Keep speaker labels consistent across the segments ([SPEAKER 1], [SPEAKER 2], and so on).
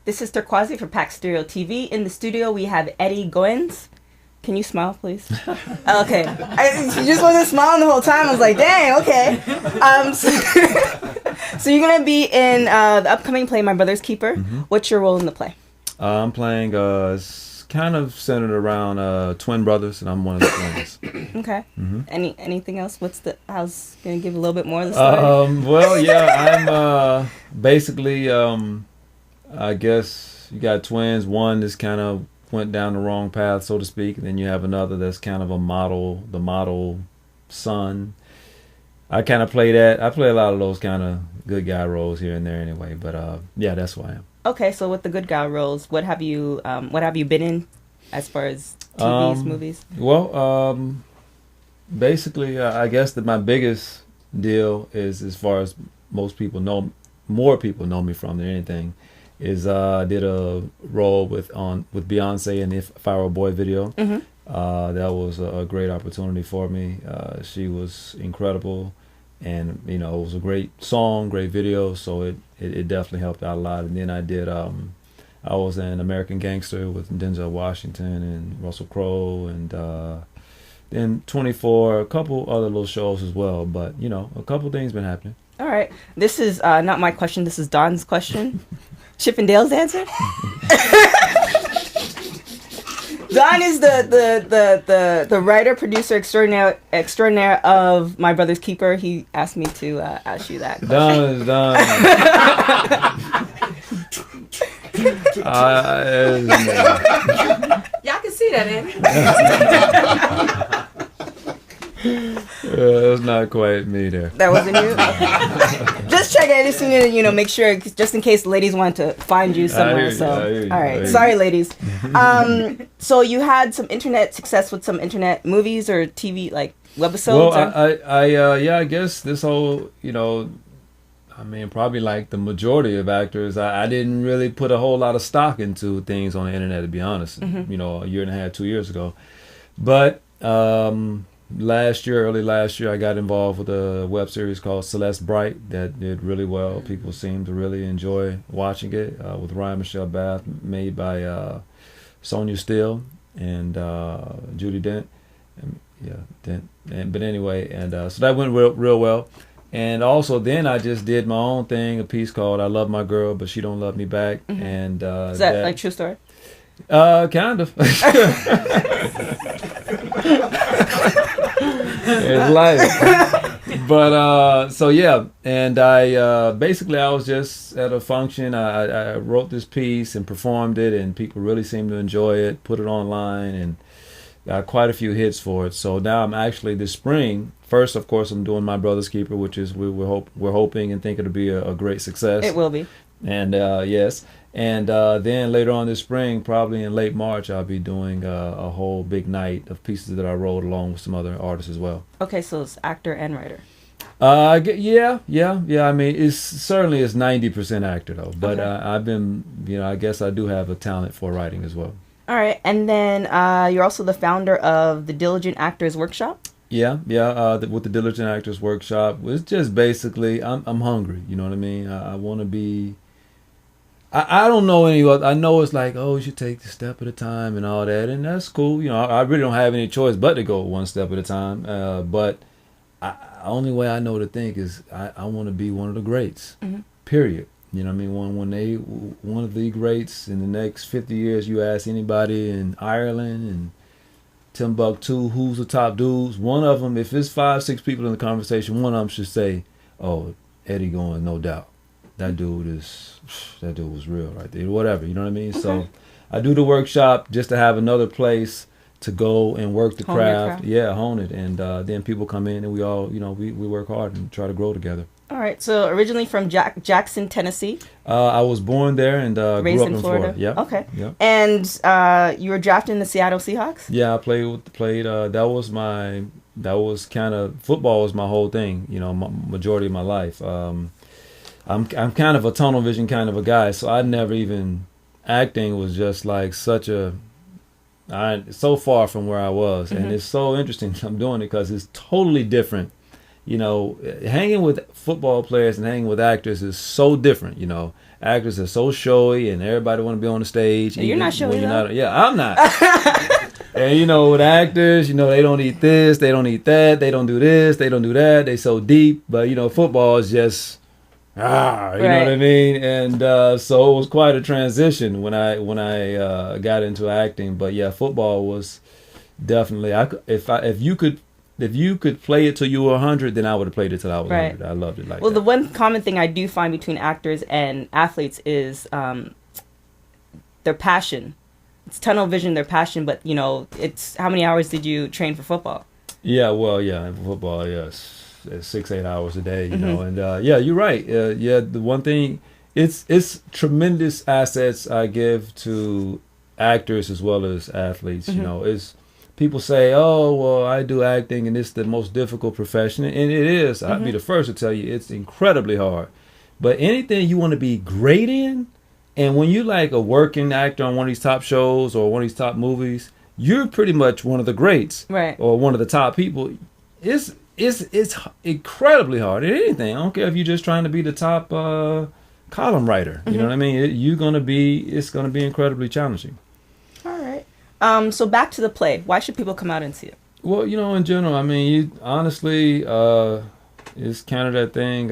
[SPEAKER 1] This is Turquoise for Pax Stereo TV. In the studio, we have Eddie Goines. Can you smile, please? Okay. She just wasn't smiling the whole time. I was like, dang, okay. So you're going to be in the upcoming play, My Brother's Keeper. Mm-hmm. What's your role in the play?
[SPEAKER 2] I'm playing, it's kind of centered around twin brothers, and I'm one of the twins.
[SPEAKER 1] Okay. Mm-hmm. Anything else? I was going to give a little bit more of the story.
[SPEAKER 2] Well, yeah, I'm basically, I guess you got twins. One is kind of went down the wrong path, so to speak, and then you have another that's kind of the model son. I kind of play that. I play a lot of those kind of good guy roles here and there anyway, but yeah, that's who I am.
[SPEAKER 1] Okay, so with the good guy roles, what have you been in as far as TVs, movies?
[SPEAKER 2] Well, basically, I guess that my biggest deal is, as far as more people know me from than anything, is I did a role with Beyonce in the If I Were a Boy video. Mm-hmm. That was a great opportunity for me. She was incredible, and it was a great song, great video, so it definitely helped out a lot. And then I was in American Gangster with Denzel Washington and Russell Crowe, and then 24, a couple other little shows as well. But a couple things been happening.
[SPEAKER 1] All right, this is not my question. This is Don's question. Chip and Dale's answer. Don is the writer, producer extraordinaire of My Brother's Keeper. He asked me to ask you that question.
[SPEAKER 2] Don is Don.
[SPEAKER 3] Y'all can see that, Andy.
[SPEAKER 2] That's not quite me there.
[SPEAKER 1] That wasn't you? Just check it. Just need to, make sure, just in case the ladies want to find you somewhere. All right. Sorry, ladies. So you had some internet success with some internet movies or TV, like webisodes?
[SPEAKER 2] Well, I guess this whole, probably like the majority of actors, I didn't really put a whole lot of stock into things on the internet, to be honest. Mm-hmm. A year and a half, 2 years ago. But early last year, I got involved with a web series called Celeste Bright that did really well. People seemed to really enjoy watching it, with Ryan Michelle Bath, made by Sonia Steele and Judy Dent. But anyway, so that went real well. And also then I just did my own thing, a piece called I Love My Girl, But She Don't Love Me Back. Mm-hmm. And
[SPEAKER 1] is that like true story?
[SPEAKER 2] Kind of. It's life. But so yeah, and I basically I was just at a function. I wrote this piece and performed it, and people really seemed to enjoy it. Put it online and got quite a few hits for it. So now I'm actually this spring. First, of course, I'm doing My Brother's Keeper, which is we're hoping and think it'll be a great success.
[SPEAKER 1] It will be.
[SPEAKER 2] And yes. And then later on this spring, probably in late March, I'll be doing a whole big night of pieces that I wrote along with some other artists as well.
[SPEAKER 1] Okay, so it's actor and writer.
[SPEAKER 2] Yeah. It's certainly 90% actor though. But okay. I've been, I guess I do have a talent for writing as well.
[SPEAKER 1] All right, and then you're also the founder of the Diligent Actors Workshop.
[SPEAKER 2] Yeah. With the Diligent Actors Workshop, it's just basically I'm hungry. You know what I mean? I want to be. I don't know any other. I know it's like, you should take the step at a time and all that, and that's cool. I really don't have any choice but to go one step at a time. But only way I know to think is I want to be one of the greats. Mm-hmm. Period. You know what I mean? One of the greats in the next 50 years, you ask anybody in Ireland and Timbuktu who's the top dudes. One of them, if it's 5-6 people in the conversation, one of them should say, "Oh, Eddie Goines, no doubt. That dude was real right there." Whatever, you know what I mean? Okay. So I do the workshop just to have another place to go and work the craft. Yeah, hone it. And then people come in and we all, we work hard and try to grow together.
[SPEAKER 1] All right. So originally from Jackson, Tennessee.
[SPEAKER 2] I was born there and
[SPEAKER 1] raised
[SPEAKER 2] grew up in Florida. Yeah.
[SPEAKER 1] Okay.
[SPEAKER 2] Yeah.
[SPEAKER 1] And you were drafted in the Seattle Seahawks? Yeah,
[SPEAKER 2] I played. That was kind of, football was my whole thing, majority of my life. I'm kind of a tunnel vision kind of a guy, so I never even, acting was just like so far from where I was. Mm-hmm. And it's so interesting I'm doing it because it's totally different, hanging with football players and hanging with actors is so different. Actors are so showy, and everybody want to be on the stage.
[SPEAKER 1] You're not showy, though.
[SPEAKER 2] Yeah, I'm not. And with actors, they don't eat this, they don't eat that, they don't do this, they don't do that. They so deep, but football is just you know what I mean. And so it was quite a transition when I got into acting. But yeah, football was definitely. If you could play it till you were 100, then I would have played it till I was 100. I loved it like that.
[SPEAKER 1] Well, the one common thing I do find between actors and athletes is their passion. It's tunnel vision, their passion, but it's how many hours did you train for football?
[SPEAKER 2] Yeah, well, yeah, for football, yes, 6-8 hours a day, and yeah, you're right. Yeah, the one thing, it's tremendous assets I give to actors as well as athletes. It's people say, oh, well, I do acting and it's the most difficult profession, and it is. I'd be the first to tell you it's incredibly hard. But anything you want to be great in. And when you like a working actor on one of these top shows or one of these top movies, you're pretty much one of the greats,
[SPEAKER 1] right? Or
[SPEAKER 2] one of the top people. It's incredibly hard at anything. I don't care if you're just trying to be the top column writer. You know what I mean? It's gonna be incredibly challenging.
[SPEAKER 1] All right. So back to the play. Why should people come out and see it?
[SPEAKER 2] Well, in general, I mean, honestly, it's kind of that thing.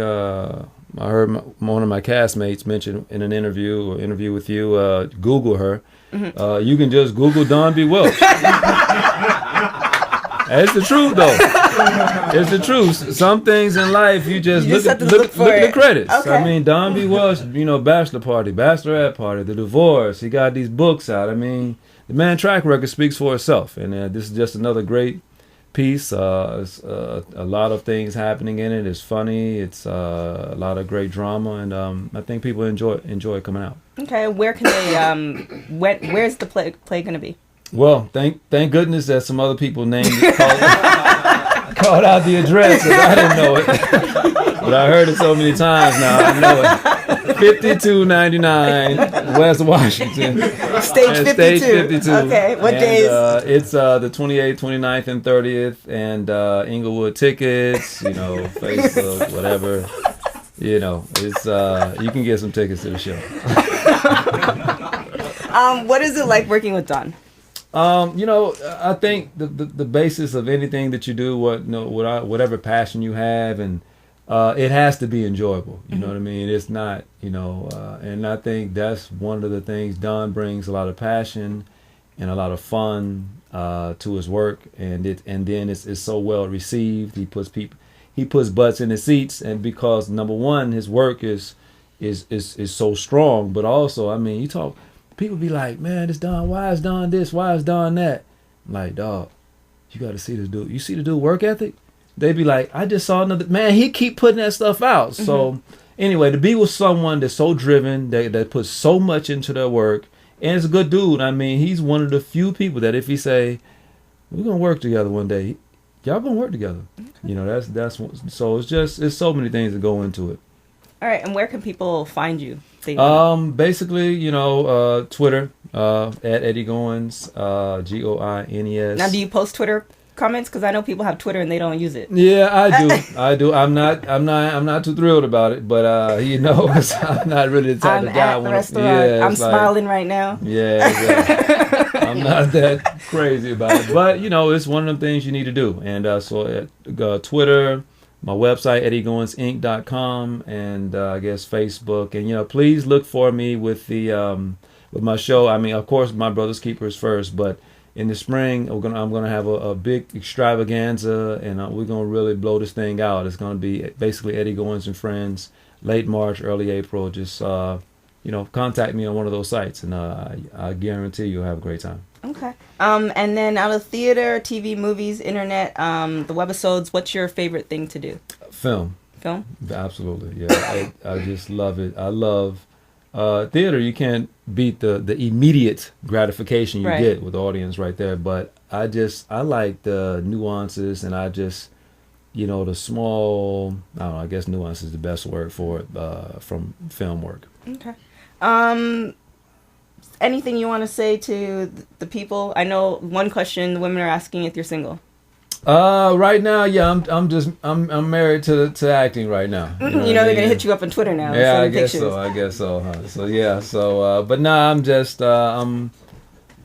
[SPEAKER 2] I heard one of my castmates mention in an interview with you, Google her. You can just Google Don B. Welch. It's the truth, though. It's the truth. Some things in life, you just look at the credits.
[SPEAKER 1] Okay.
[SPEAKER 2] I mean, Don B. Welch, Bachelor Party, Bachelorette Party, The Divorce. He got these books out. I mean, the man track record speaks for itself. And this is just another great piece. It's, a lot of things happening in it. It's funny. It's a lot of great drama, and I think people enjoy coming out.
[SPEAKER 1] Okay, where can they? Where's the play going to be?
[SPEAKER 2] Well, thank goodness that some other people called out the address, 'cause I didn't know it, but I heard it so many times now. I know it. 5299 West Washington.
[SPEAKER 1] Stage 52.
[SPEAKER 2] Stage 52.
[SPEAKER 1] Okay, what days?
[SPEAKER 2] It's the 28th, 29th, and 30th, and Inglewood tickets, Facebook, whatever. It's you can get some tickets to the show.
[SPEAKER 1] What is it like working with Don?
[SPEAKER 2] I think the basis of anything that you do, whatever passion you have, and it has to be enjoyable. You know what I mean? It's not, and I think that's one of the things. Don brings a lot of passion and a lot of fun to his work, and then it's so well received. He puts butts in the seats, and because number one, his work is so strong, but also, I mean, people be like, man, this Don, why is Don this? Why is Don that? I'm like, dog, you got to see this dude. You see the dude work ethic? They be like, I just saw another, man, he keep putting that stuff out. So anyway, to be with someone that's so driven, that puts so much into their work, and is a good dude. I mean, he's one of the few people that if he say, we're going to work together one day, y'all going to work together. That's so it's so many things that go into it.
[SPEAKER 1] All right, and where can people find you?
[SPEAKER 2] Basically, Twitter, at Eddie Goines, Goines.
[SPEAKER 1] Now, do you post Twitter comments? Because I know people have Twitter and they don't use it.
[SPEAKER 2] Yeah, I do. I'm not too thrilled about it, but I'm not really the type of guy.
[SPEAKER 1] I'm at the restaurant. I'm smiling right now.
[SPEAKER 2] Yeah, exactly. I'm not that crazy about it, but it's one of them things you need to do. And so at Twitter, my website, eddiegoinsinc.com, and I guess Facebook. And please look for me with my show. I mean, of course, My Brother's Keeper is first, but in the spring, I'm gonna have a big extravaganza, and we're gonna really blow this thing out. It's gonna be basically Eddie Goines and Friends, late March, early April. Just contact me on one of those sites, and I guarantee you'll have a great time.
[SPEAKER 1] Okay. And then out of theater, TV, movies, internet, the webisodes, what's your favorite thing to do?
[SPEAKER 2] Film. Absolutely. Yeah. I just love it. I love theater. You can't beat the immediate gratification you get with the audience right there. But I like the nuances, and I just, the small, I don't know, I guess nuance is the best word for it, from film work.
[SPEAKER 1] Okay. Anything you want to say to the people? I know one question the women are asking if you're single.
[SPEAKER 2] Right now, yeah, I'm married to acting right now.
[SPEAKER 1] You know they're gonna hit you up on Twitter now.
[SPEAKER 2] Yeah, I guess so. Huh? So yeah, but nah, I'm just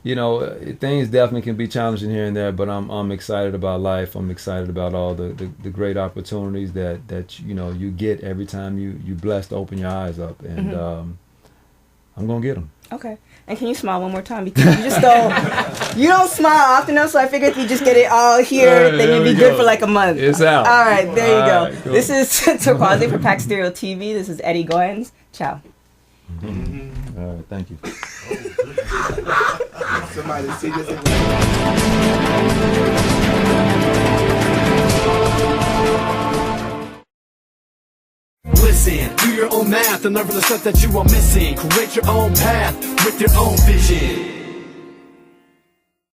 [SPEAKER 2] things definitely can be challenging here and there, but I'm excited about life. I'm excited about all the great opportunities that you get every time you blessed to open your eyes up, and I'm gonna get them.
[SPEAKER 1] Okay. And can you smile one more time, because you don't smile often enough, so I figured if you just get it all here, then you'd be good for like a month.
[SPEAKER 2] It's out.
[SPEAKER 1] All right, there you go.
[SPEAKER 2] Right, cool.
[SPEAKER 1] This is Turquoise for Pack Stereo TV. This is Eddie Goines. Ciao.
[SPEAKER 2] Mm-hmm. All right, thank you.
[SPEAKER 3] Somebody see this. Listen, do your own math and learn from the stuff that you are missing. Create your own path with your own vision.